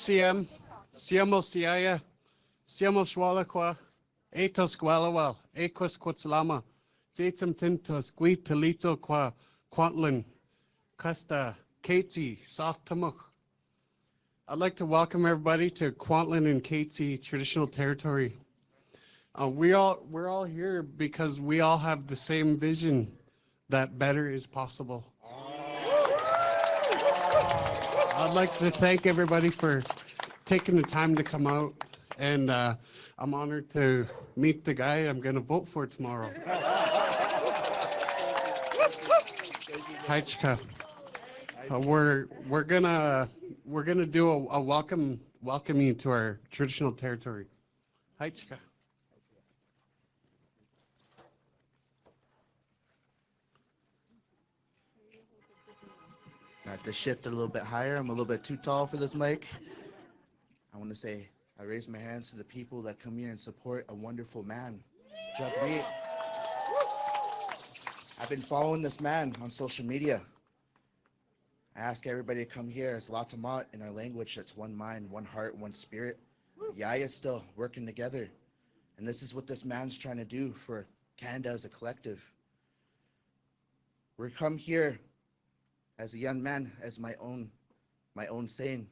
CM, Siamo Siaya, Siamo Shwalakwa, Etos Gwalawal, Equus Quetzalama, Zetum Tintos, Gui Talito Qua, Quantlin, Custa, Katie, Soft Tamuk. I'd like to welcome everybody to Kwantlen and Katie traditional territory. We're all here because we all have the same vision that better is possible. I'd like to thank everybody for taking the time to come out, and I'm honored to meet the guy I'm going to vote for tomorrow. Hi, Chika. We're gonna do a welcoming to our traditional territory. Hi, Chika. I have to shift it a little bit higher. I'm a little bit too tall for this mic. I want to say I raise my hands to the people that come here and support a wonderful man, Jagmeet. I've been following this man on social media. I ask everybody to come here. It's Latamat in our language. That's one mind, one heart, one spirit. Yaya still working together. And this is what this man's trying to do for Canada as a collective. We're come here as a young man, as my own saying.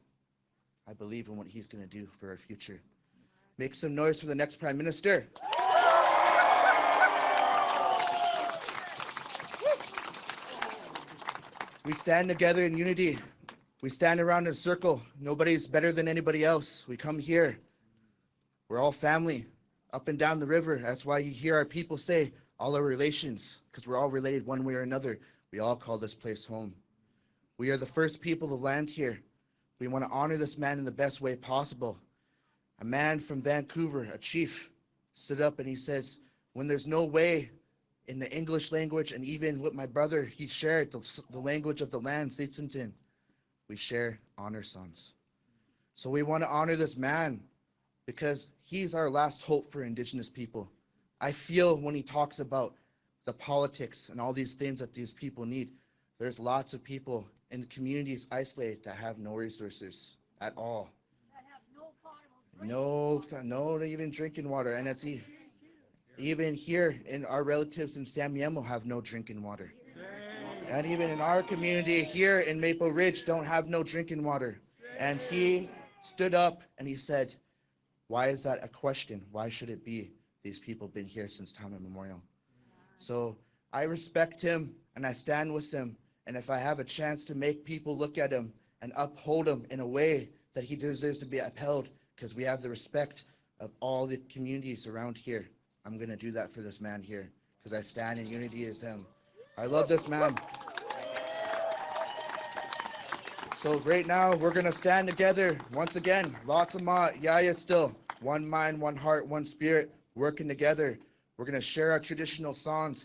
I believe in what he's going to do for our future. Make some noise for the next Prime Minister. We stand together in unity. We stand around in a circle. Nobody's better than anybody else. We come here. We're all family, up and down the river. That's why you hear our people say all our relations, because we're all related one way or another. We all call this place home. We are the first people to land here. We want to honor this man in the best way possible. A man from Vancouver, a chief, stood up and he says, when there's no way in the English language, and even with my brother, he shared the language of the land, Sitsimtin. We share honor songs. So we want to honor this man because he's our last hope for Indigenous people. I feel when he talks about the politics and all these things that these people need, there's lots of people in the communities isolated that have no resources at all. That have no potable No, not even drinking water. And it's even here in our relatives in Samiemo have no drinking water. And even in our community here in Maple Ridge don't have no drinking water. And he stood up and he said, why is that a question? Why should it be? These people have been here since time immemorial. So I respect him and I stand with him. And if I have a chance to make people look at him and uphold him in a way that he deserves to be upheld, because we have the respect of all the communities around here, I'm going to do that for this man here, because I stand in unity as him. I love this man. So right now, we're going to stand together. Once again, Latsama, Yaya still. One mind, one heart, one spirit, working together. We're going to share our traditional songs.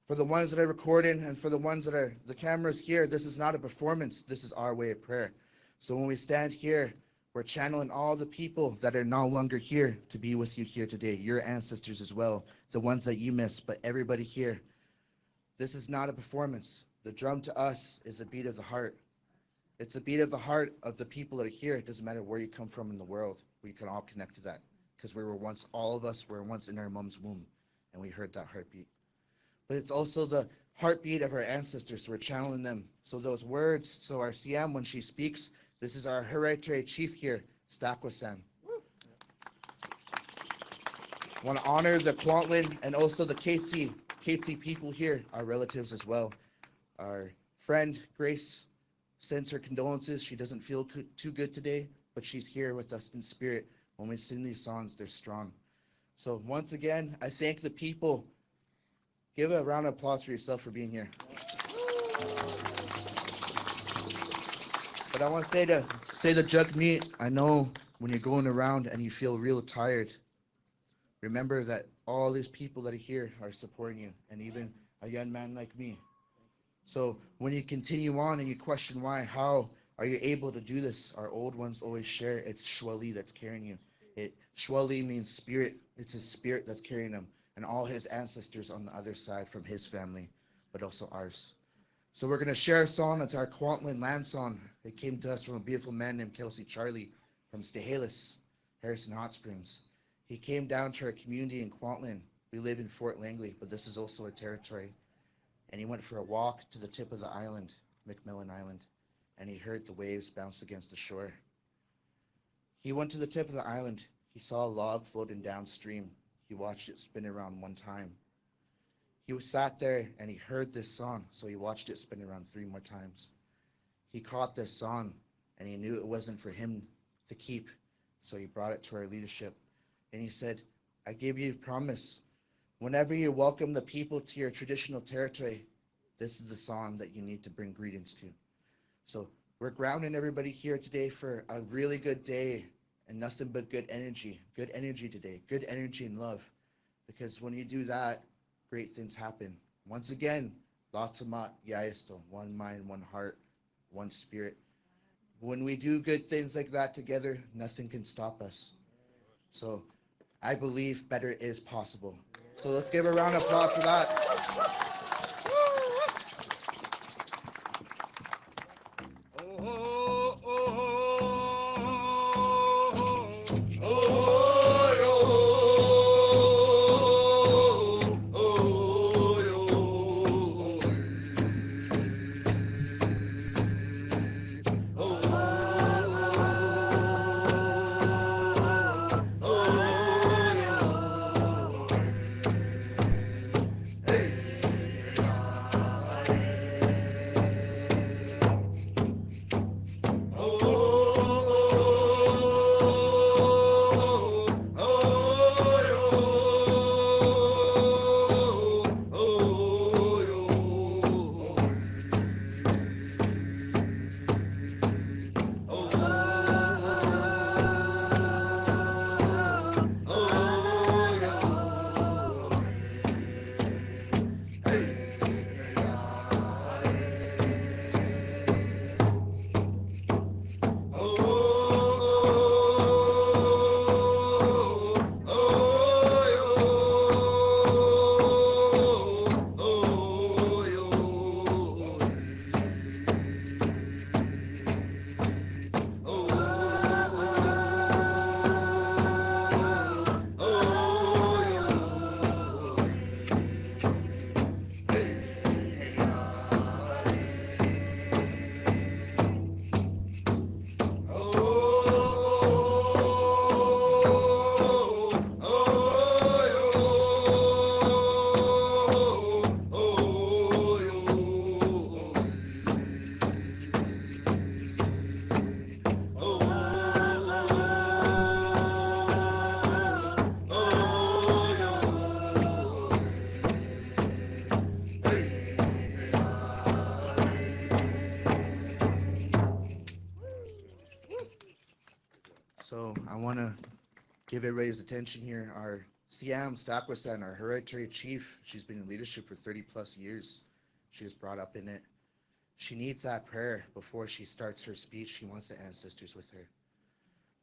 For the ones that are recording and for the ones that are the cameras here, this is not a performance. This is our way of prayer. So when we stand here, we're channeling all the people that are no longer here to be with you here today, your ancestors as well, the ones that you missed, but everybody here. This is not a performance. The drum to us is a beat of the heart. It's a beat of the heart of the people that are here. It doesn't matter where you come from in the world. We can all connect to that because all of us were once in our mom's womb and we heard that heartbeat. But it's also the heartbeat of our ancestors, so we're channeling them. So those words, so our Siam, when she speaks, this is our hereditary chief here, Stakwasan. I want to honor the Kwantlen and also the KC people here, our relatives as well. Our friend, Grace, sends her condolences. She doesn't feel too good today, but she's here with us in spirit. When we sing these songs, they're strong. So once again, I thank the people. Give a round of applause for yourself for being here. But I want to say to Jagmeet, I know when you're going around and you feel real tired, remember that all these people that are here are supporting you, and even a young man like me. So when you continue on and you question why, how are you able to do this? Our old ones always share, it's Shwali that's carrying you. Shwali means spirit. It's his spirit that's carrying him. And all his ancestors on the other side from his family, but also ours. So we're going to share a song. It's our Kwantlen land song. It came to us from a beautiful man named Kelsey Charlie from Stehelis, Harrison Hot Springs. He came down to our community in Kwantlen. We live in Fort Langley, but this is also our territory. And he went for a walk to the tip of the island, McMillan Island, and he heard the waves bounce against the shore. He went to the tip of the island. He saw a log floating downstream. He watched it spin around one time. He sat there and he heard this song, so he watched it spin around 3 more times. He caught this song and he knew it wasn't for him to keep, so he brought it to our leadership. And he said, I give you a promise. Whenever you welcome the people to your traditional territory, this is the song that you need to bring greetings to. So we're grounding everybody here today for a really good day and nothing but good energy today, good energy and love. Because when you do that, great things happen. Once again, Latamat Yaistal, one mind, one heart, one spirit. When we do good things like that together, nothing can stop us. So I believe better is possible. So let's give a round of applause for that. So I want to give everybody's attention here. Our Siam Stakwasan, our hereditary chief, she's been in leadership for 30 plus years. She was brought up in it. She needs that prayer before she starts her speech. She wants the ancestors with her.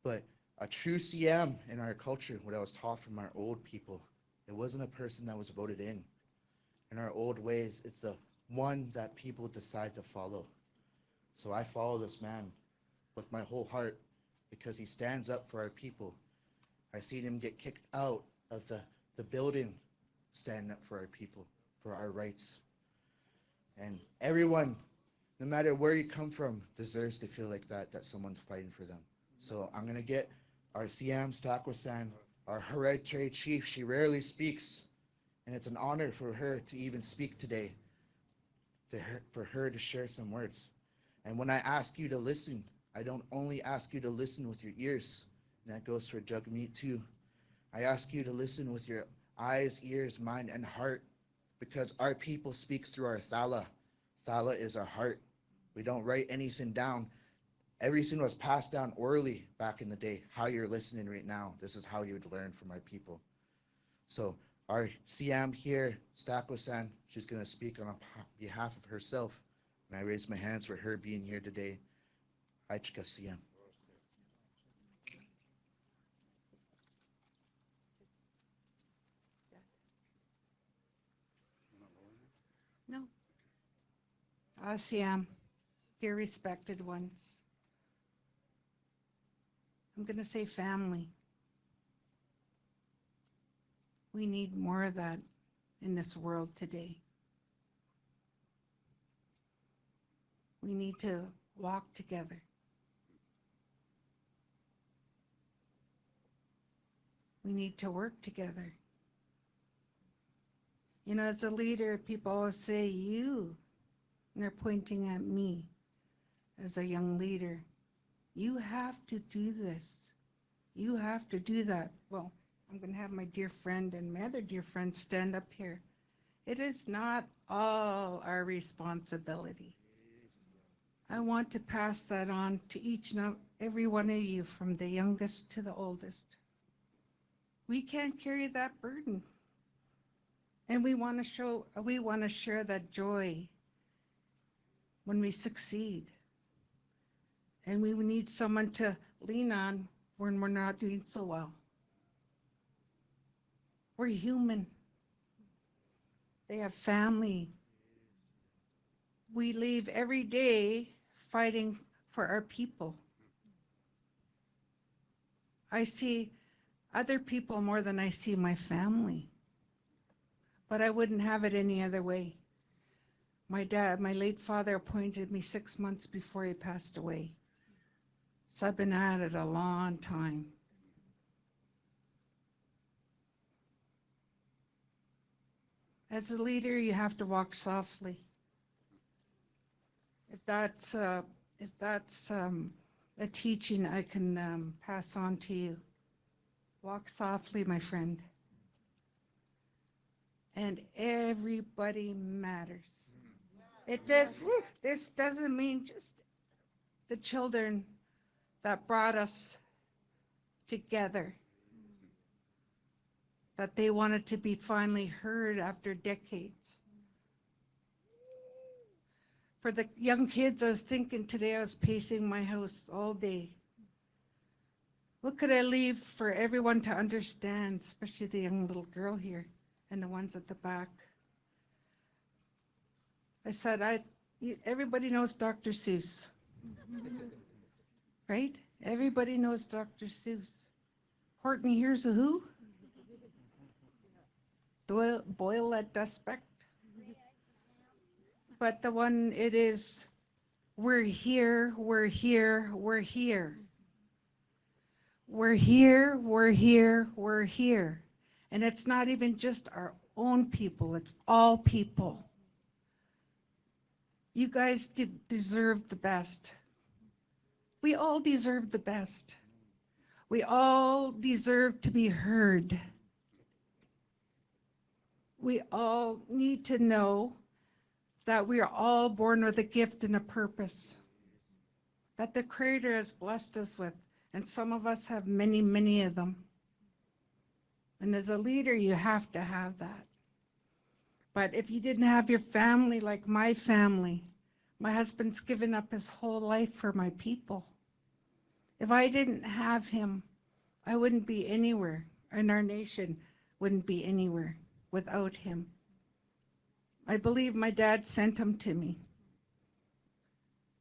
But a true Siam in our culture, what I was taught from our old people, it wasn't a person that was voted in. In our old ways, it's the one that people decide to follow. So I follow this man with my whole heart because he stands up for our people. I seen him get kicked out of the building, standing up for our people, for our rights. And everyone, no matter where you come from, deserves to feel like that someone's fighting for them. So I'm going to get our Siam Stakwasan, our hereditary chief. She rarely speaks, and it's an honor for her to even speak today, for her to share some words. And when I ask you to listen, I don't only ask you to listen with your ears, and that goes for Jagmeet too. I ask you to listen with your eyes, ears, mind, and heart, because our people speak through our thala. Thala is our heart. We don't write anything down. Everything was passed down orally back in the day. How you're listening right now, this is how you would learn from our people. So our Siam here, Stakwasan, she's going to speak on behalf of herself. And I raise my hands for her being here today. Aichka Siam. No. Siam, dear respected ones, I'm going to say family. We need more of that in this world today. We need to walk together. We need to work together. You know, as a leader, people always say, you, and they're pointing at me as a young leader. You have to do this. You have to do that. Well, I'm going to have my dear friend and my other dear friend stand up here. It is not all our responsibility. I want to pass that on to each and every one of you, from the youngest to the oldest. We can't carry that burden. And we want to share that joy when we succeed. And we need someone to lean on when we're not doing so well. We're human. They have family. We leave every day fighting for our people. I see other people more than I see my family. But I wouldn't have it any other way. My dad, my late father, appointed me 6 months before he passed away. So I've been at it a long time. As a leader, you have to walk softly. If that's a teaching I can pass on to you, walk softly, my friend. And everybody matters. This doesn't mean just the children that brought us together, that they wanted to be finally heard after decades. For the young kids, I was thinking today, I was pacing my house all day. What could I leave for everyone to understand, especially the young little girl here and the ones at the back? I said, everybody knows Dr. Seuss, right? Everybody knows Dr. Seuss. Horton hears a who? Boil at Duspect. But the one it is, we're here, we're here, we're here. We're here, we're here, we're here. And it's not even just our own people, it's all people. You guys deserve the best. We all deserve the best. We all deserve to be heard. We all need to know that we are all born with a gift and a purpose that the Creator has blessed us with. And some of us have many, many of them. And as a leader, you have to have that. But if you didn't have your family like my family, my husband's given up his whole life for my people. If I didn't have him, I wouldn't be anywhere, and our nation wouldn't be anywhere without him. I believe my dad sent him to me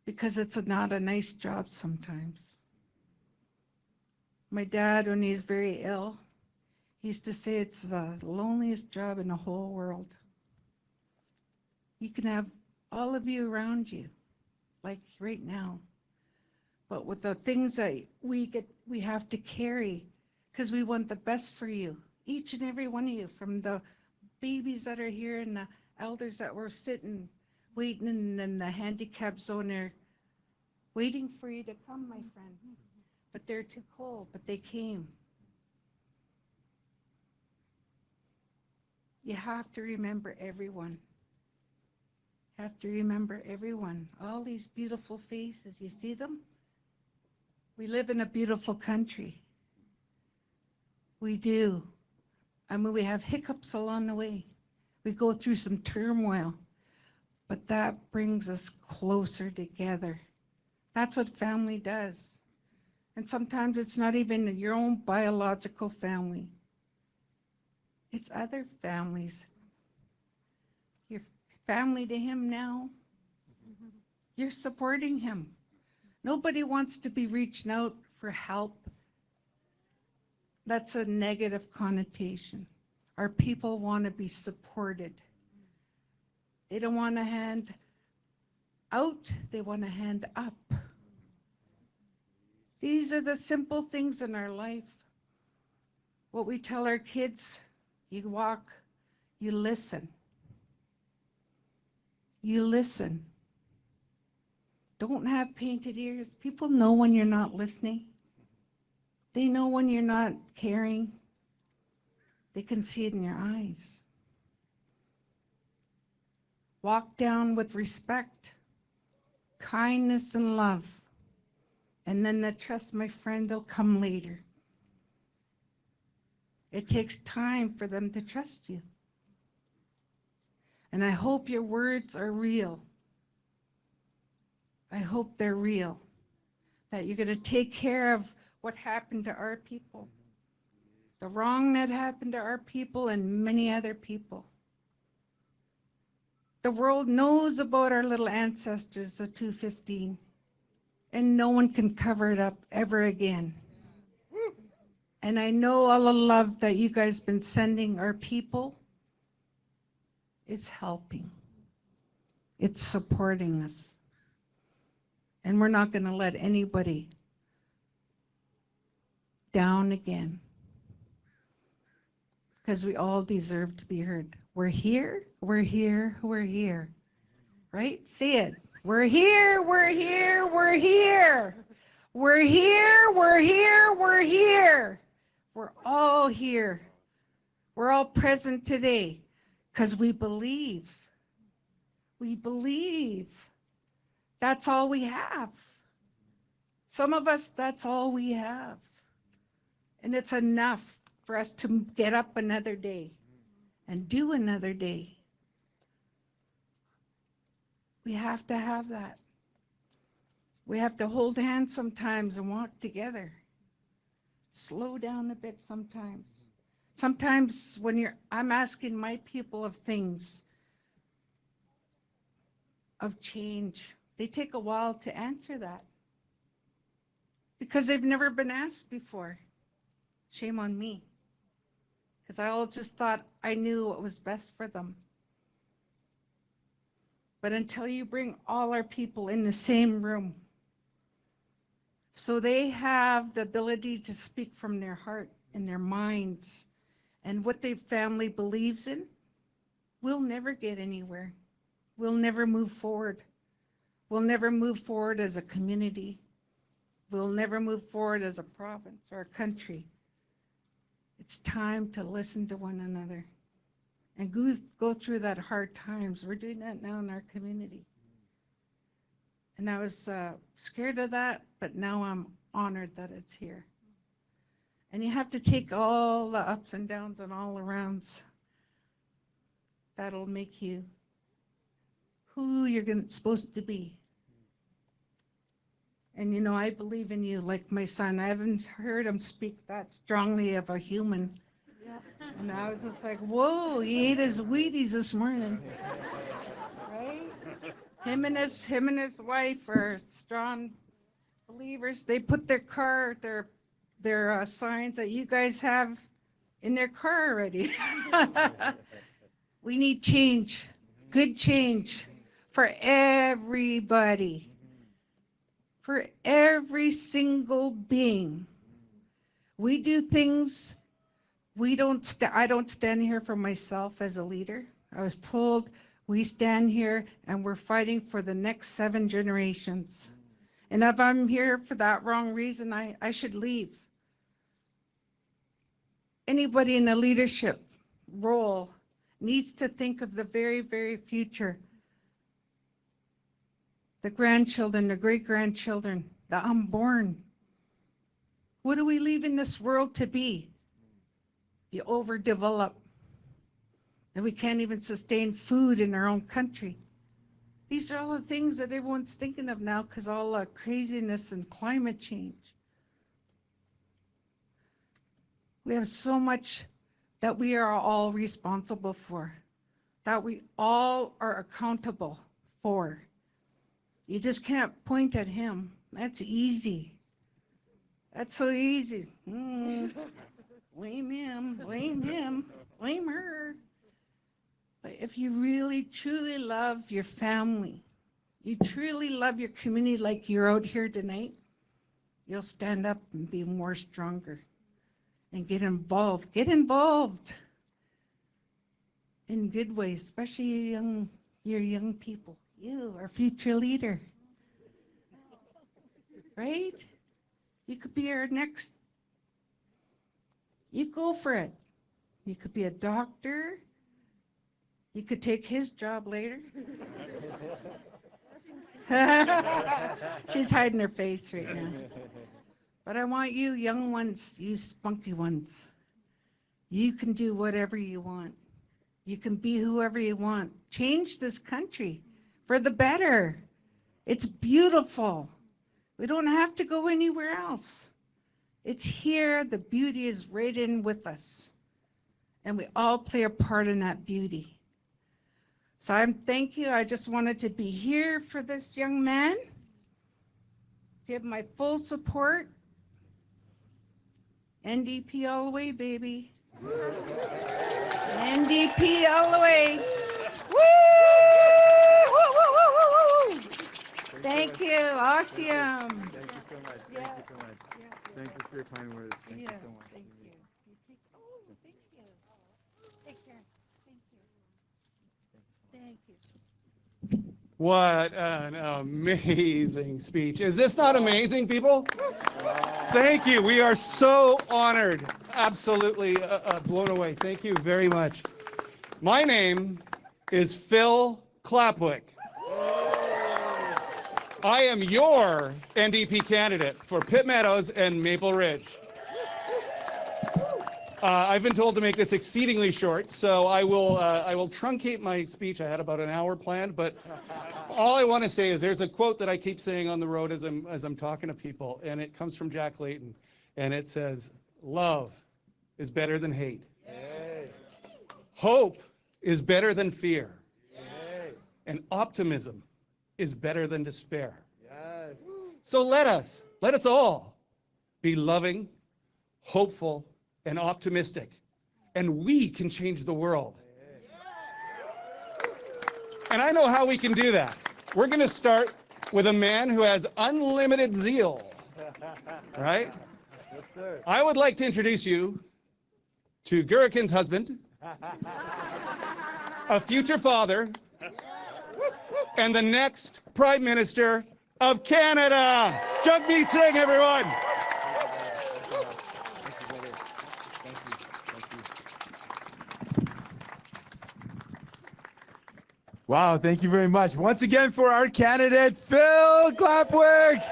because it's not a nice job sometimes. My dad, when he's very ill, he used to say it's the loneliest job in the whole world. You can have all of you around you, like right now, but with the things that we have to carry, because we want the best for you, each and every one of you, from the babies that are here and the elders that were sitting, waiting in the handicap zone there, waiting for you to come, my friend. But they're too cold, but they came. You have to remember everyone. Have to remember everyone. All these beautiful faces, you see them? We live in a beautiful country. We do. I mean, we have hiccups along the way. We go through some turmoil, but that brings us closer together. That's what family does. And sometimes it's not even your own biological family. It's other families. You're family to him now. You're supporting him. Nobody wants to be reaching out for help That's a negative connotation. Our people want to be supported. They don't want to hand out, they want to hand up. These are the simple things in our life. What we tell our kids, you walk, you listen. You listen. Don't have painted ears. People know when you're not listening. They know when you're not caring. They can see it in your eyes. Walk down with respect, kindness, and love. And then the trust, my friend, will come later. It takes time for them to trust you. And I hope your words are real. I hope they're real. That you're going to take care of what happened to our people. The wrong that happened to our people and many other people. The world knows about our little ancestors, the 215. And no one can cover it up ever again. And I know all the love that you guys been sending our people is helping. It's supporting us. And we're not going to let anybody down again. Because we all deserve to be heard. We're here, we're here, we're here. Right? Say it. We're here, we're here, we're here. We're here, we're here, we're here. We're all here. We're all present today because we believe. We believe. That's all we have. Some of us, that's all we have. And it's enough for us to get up another day and do another day. We have to have that. We have to hold hands sometimes and walk together. Slow down a bit sometimes. Sometimes when I'm asking my people of things, of change, they take a while to answer that. Because they've never been asked before. Shame on me. Because I all just thought I knew what was best for them. But until you bring all our people in the same room, so they have the ability to speak from their heart and their minds and what their family believes in, we'll never get anywhere. We'll never move forward. We'll never move forward as a community. We'll never move forward as a province or a country. It's time to listen to one another and go through that hard times. We're doing that now in our community. And I was scared of that, but now I'm honored that it's here. And you have to take all the ups and downs and all arounds. That'll make you who you're supposed to be. And you know, I believe in you like my son. I haven't heard him speak that strongly of a human. Yeah. And I was just like, whoa, he ate his Wheaties this morning. Right? Him and his wife are strong believers. They put their signs that you guys have in their car already. We need change, good change for everybody, for every single being. We do things, I don't stand here for myself as a leader. I was told we stand here and we're fighting for the next 7 generations. And if I'm here for that wrong reason, I should leave. Anybody in a leadership role needs to think of the very, very future. The grandchildren, the great-grandchildren, the unborn. What do we leave in this world to be? The overdeveloped. And we can't even sustain food in our own country. These are all the things that everyone's thinking of now because all the craziness and climate change. We have so much that we are all responsible for, that we all are accountable for. You just can't point at him. That's easy. That's so easy. blame him, blame him, blame her. But if you really, truly love your family, you truly love your community like you're out here tonight, you'll stand up and be more stronger and get involved. Get involved in good ways, especially your young people. You, our future leader. Right? You could be our next, you go for it. You could be a doctor. You could take his job later. She's hiding her face right now. But I want you young ones, you spunky ones. You can do whatever you want. You can be whoever you want. Change this country for the better. It's beautiful. We don't have to go anywhere else. It's here. The beauty is right in with us. And we all play a part in that beauty. So thank you. I just wanted to be here for this young man. Give my full support. NDP all the way, baby. NDP all the way. Woo! Woo, woo, woo, woo, woo. Thank you. Awesome. Thank you so much. Thank you so much. Thank you for your kind words. Thank you so much. Thank you. Thank you. Take care. Thank you. What an amazing speech. Is this not amazing, people? Thank you. We are so honored. Absolutely blown away. Thank you very much. My name is Phil Klapwyk. I am your NDP candidate for Pitt Meadows and Maple Ridge. I've been told to make this exceedingly short, so I will truncate my speech. I had about an hour planned, but all I want to say is there's a quote that I keep saying on the road as I'm talking to people, and it comes from Jack Layton, and it says, "Love is better than hate. Yay. Hope is better than fear. Yay. And optimism is better than despair." Yes. So let us all be loving, hopeful, and optimistic, and we can change the world. And I know how we can do that. We're going to start with a man who has unlimited zeal, right? Yes, sir. I would like to introduce you to Gurakin's husband, a future father, and the next Prime Minister of Canada. Jagmeet Singh, everyone. Wow, thank you very much. Once again for our candidate, Phil Klapwyk.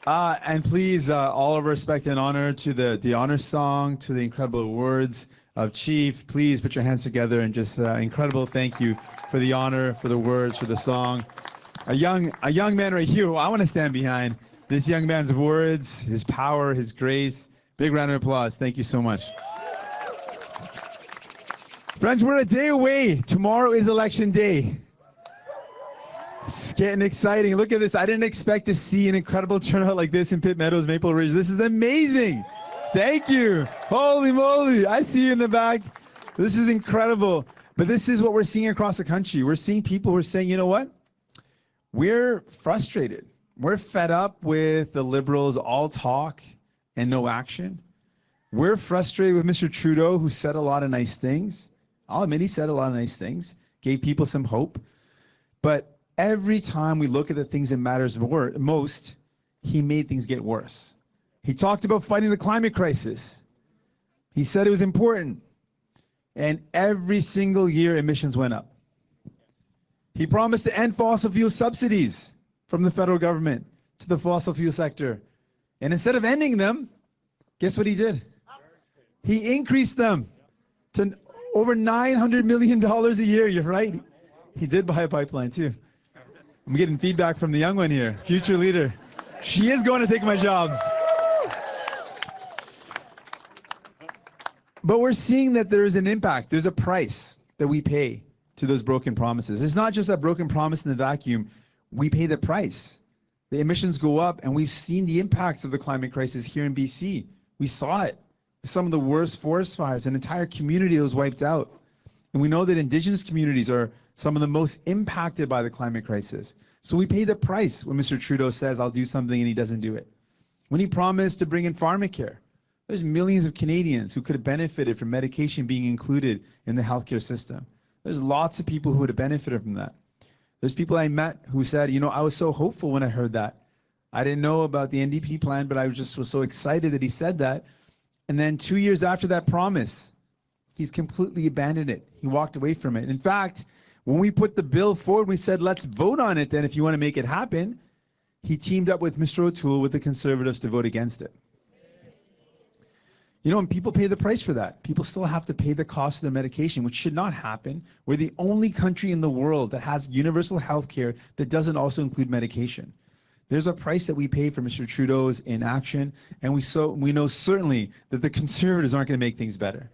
And please, all of respect and honor to the honor song, to the incredible words of Chief. Please put your hands together and just incredible thank you for the honor, for the words, for the song. A young man right here who I want to stand behind. This young man's words, his power, his grace. Big round of applause. Thank you so much. Friends, we're a day away. Tomorrow is election day. It's getting exciting. Look at this. I didn't expect to see an incredible turnout like this in Pitt Meadows, Maple Ridge. This is amazing. Thank you. Holy moly. I see you in the back. This is incredible. But this is what we're seeing across the country. We're seeing people who are saying, you know what? We're frustrated. We're fed up with the Liberals all talk and no action. We're frustrated with Mr. Trudeau, who said a lot of nice things. I'll admit he said a lot of nice things, gave people some hope. But every time we look at the things that matters most, he made things get worse. He talked about fighting the climate crisis. He said it was important. And every single year, emissions went up. He promised to end fossil fuel subsidies from the federal government to the fossil fuel sector. And instead of ending them, guess what he did? He increased them to over $900 million a year. You're right. He did buy a pipeline too. I'm getting feedback from the young one here, future leader. She is going to take my job. But we're seeing that there is an impact. There's a price that we pay to those broken promises. It's not just a broken promise in the vacuum. We pay the price. The emissions go up, and we've seen the impacts of the climate crisis here in BC. We saw it. Some of the worst forest fires, an entire community that was wiped out. And we know that Indigenous communities are some of the most impacted by the climate crisis. So we pay the price when Mr. Trudeau says, I'll do something, and he doesn't do it. When he promised to bring in pharmacare, there's millions of Canadians who could have benefited from medication being included in the healthcare system. There's lots of people who would have benefited from that. There's people I met who said, you know, I was so hopeful when I heard that. I didn't know about the NDP plan, but I was so excited that he said that. And then 2 years after that promise, he's completely abandoned it. He walked away from it. In fact, when we put the bill forward, we said, let's vote on it then if you want to make it happen. He teamed up with Mr. O'Toole with the Conservatives to vote against it. You know, and people pay the price for that. People still have to pay the cost of their medication, which should not happen. We're the only country in the world that has universal health care that doesn't also include medication. There's a price that we pay for Mr. Trudeau's inaction, and we know certainly that the Conservatives aren't going to make things better.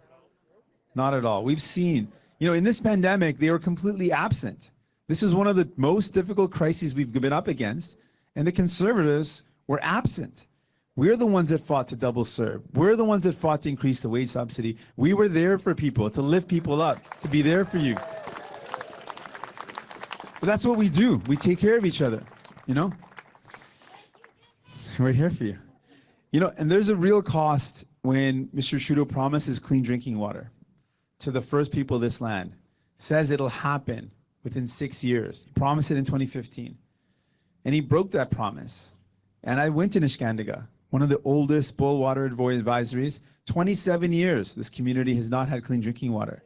Not at all. We've seen, you know, in this pandemic, they were completely absent. This is one of the most difficult crises we've been up against, and the Conservatives were absent. We're the ones that fought to double serve. We're the ones that fought to increase the wage subsidy. We were there for people, to lift people up, to be there for you. But that's what we do. We take care of each other, you know? We're here for you. You know, and there's a real cost when Mr. Trudeau promises clean drinking water to the first people of this land, says it'll happen within 6 years. He promised it in 2015. And he broke that promise. And I went to Niskandiga, one of the oldest boil water advisories. 27 years, this community has not had clean drinking water.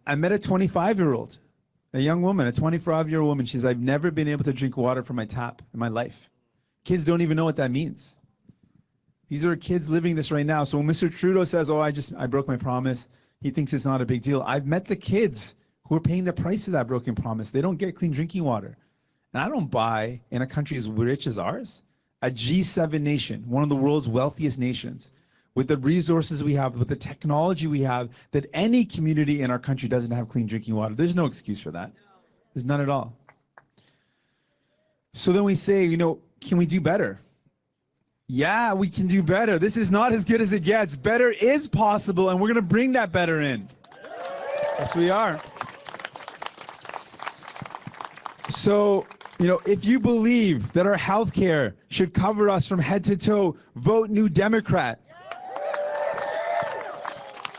I met a 25-year-old, a young woman, a 25-year-old woman. She says, I've never been able to drink water from my tap in my life. Kids don't even know what that means. These are kids living this right now. So when Mr. Trudeau says, oh, I broke my promise, he thinks it's not a big deal. I've met the kids who are paying the price of that broken promise. They don't get clean drinking water. And I don't buy in a country as rich as ours, a G7 nation, one of the world's wealthiest nations, with the resources we have, with the technology we have, that any community in our country doesn't have clean drinking water. There's no excuse for that. There's none at all. So then we say, you know, can we do better? Yeah, we can do better. This is not as good as it gets. Better is possible, and we're going to bring that better in. Yes, we are. So, you know, if you believe that our health care should cover us from head to toe, vote New Democrat.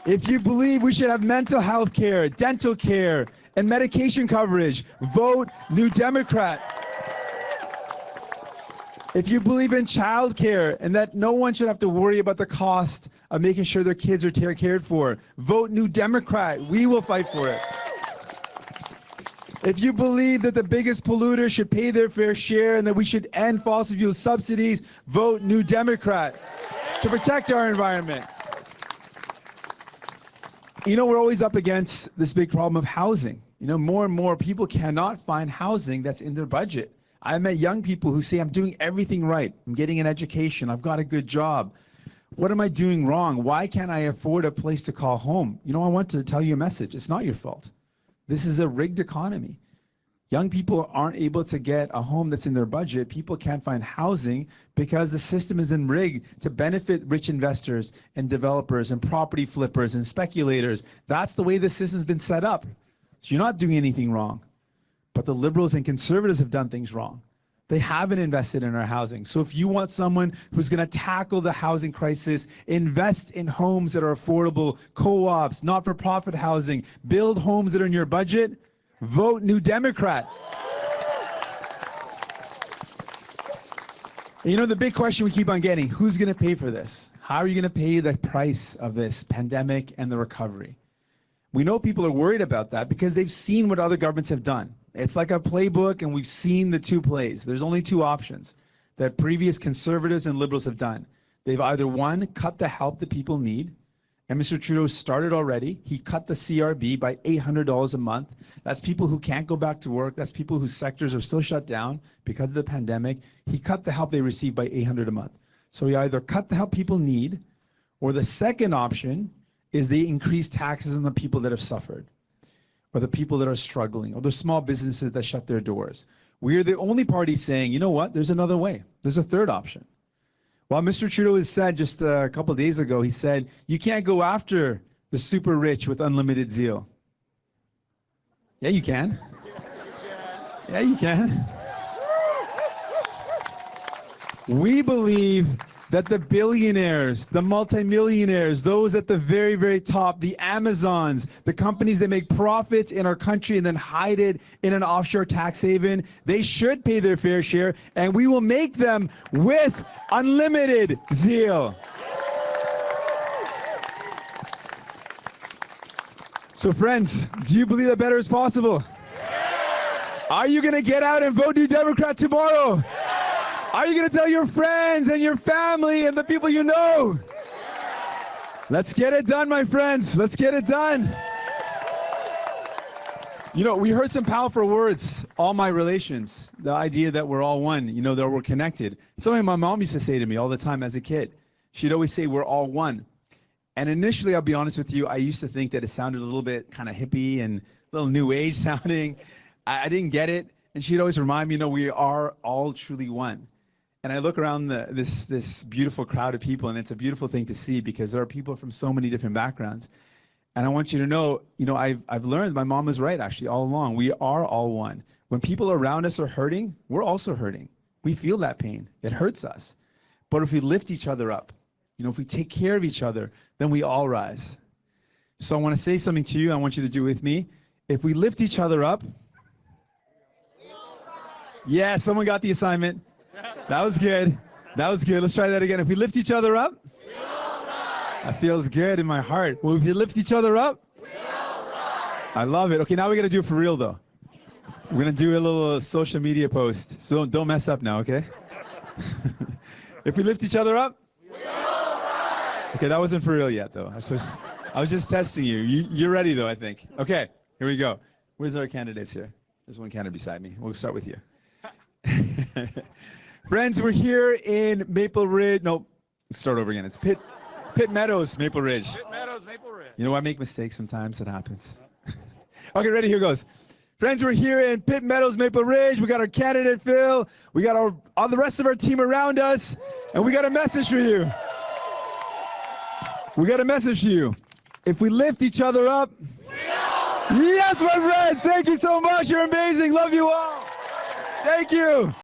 If you believe we should have mental health care, dental care, and medication coverage, vote New Democrat. If you believe in child care and that no one should have to worry about the cost of making sure their kids are cared for, vote New Democrat. We will fight for it. If you believe that the biggest polluters should pay their fair share and that we should end fossil fuel subsidies, vote New Democrat to protect our environment. You know, we're always up against this big problem of housing. You know, more and more people cannot find housing that's in their budget. I met young people who say, I'm doing everything right. I'm getting an education. I've got a good job. What am I doing wrong? Why can't I afford a place to call home? You know, I want to tell you a message. It's not your fault. This is a rigged economy. Young people aren't able to get a home that's in their budget. People can't find housing because the system is in rigged to benefit rich investors and developers and property flippers and speculators. That's the way the system's been set up. So you're not doing anything wrong. But the Liberals and Conservatives have done things wrong. They haven't invested in our housing. So if you want someone who's going to tackle the housing crisis, invest in homes that are affordable, co-ops, not-for-profit housing, build homes that are in your budget, vote New Democrat. And you know, the big question we keep on getting, who's going to pay for this? How are you going to pay the price of this pandemic and the recovery? We know people are worried about that because they've seen what other governments have done. It's like a playbook, and we've seen the two plays. There's only two options that previous Conservatives and Liberals have done. They've either, one, cut the help that people need, and Mr. Trudeau started already. He cut the CRB by $800 a month. That's people who can't go back to work. That's people whose sectors are still shut down because of the pandemic. He cut the help they receive by $800 a month. So he either cut the help people need, or the second option is they increase taxes on the people that have suffered, or the people that are struggling, or the small businesses that shut their doors. We're the only party saying, you know what, there's another way. There's a third option. Well, Mr. Trudeau has said just a couple of days ago, he said, you can't go after the super rich with unlimited zeal. Yeah, you can. Yeah, you can. We believe that the billionaires, the multimillionaires, those at the very, very top, the Amazons, the companies that make profits in our country and then hide it in an offshore tax haven, they should pay their fair share, and we will make them with unlimited zeal. So friends, do you believe that better is possible? Are you going to get out and vote New Democrat tomorrow? Are you going to tell your friends and your family and the people you know? Let's get it done, my friends. Let's get it done. You know, we heard some powerful words, all my relations, the idea that we're all one, you know, that we're connected. Something my mom used to say to me all the time as a kid. She'd always say, we're all one. And initially, I'll be honest with you, I used to think that it sounded a little bit kind of hippie and a little new age sounding. I didn't get it. And she'd always remind me, you know, we are all truly one. And I look around this beautiful crowd of people, and it's a beautiful thing to see because there are people from so many different backgrounds. And I want you to know, you know, I've learned, my mom was right actually all along. We are all one. When people around us are hurting, we're also hurting. We feel that pain. It hurts us. But if we lift each other up, you know, if we take care of each other, then we all rise. So I want to say something to you. I want you to do it with me. If we lift each other up, yeah, someone got the assignment. That was good. That was good. Let's try that again. If we lift each other up, that feels good in my heart. Well, if you lift each other up, I love it. Okay, now we got to do it for real, though. We're going to do a little social media post. So don't mess up now, okay? If we lift each other up, okay, that wasn't for real yet, though. I was just testing you. You're ready, though, I think. Okay, here we go. Where's our candidates here? There's one candidate beside me. We'll start with you. Friends, we're here in Maple Ridge. No, let's start over again. It's Pitt Meadows, Maple Ridge. Pitt Meadows, Maple Ridge. You know, I make mistakes sometimes. It happens. Okay, ready? Here goes. Friends, we're here in Pitt Meadows, Maple Ridge. We got our candidate, Phil. We got all the rest of our team around us. And we got a message for you. We got a message for you. If we lift each other up. Yes, my friends. Thank you so much. You're amazing. Love you all. Thank you.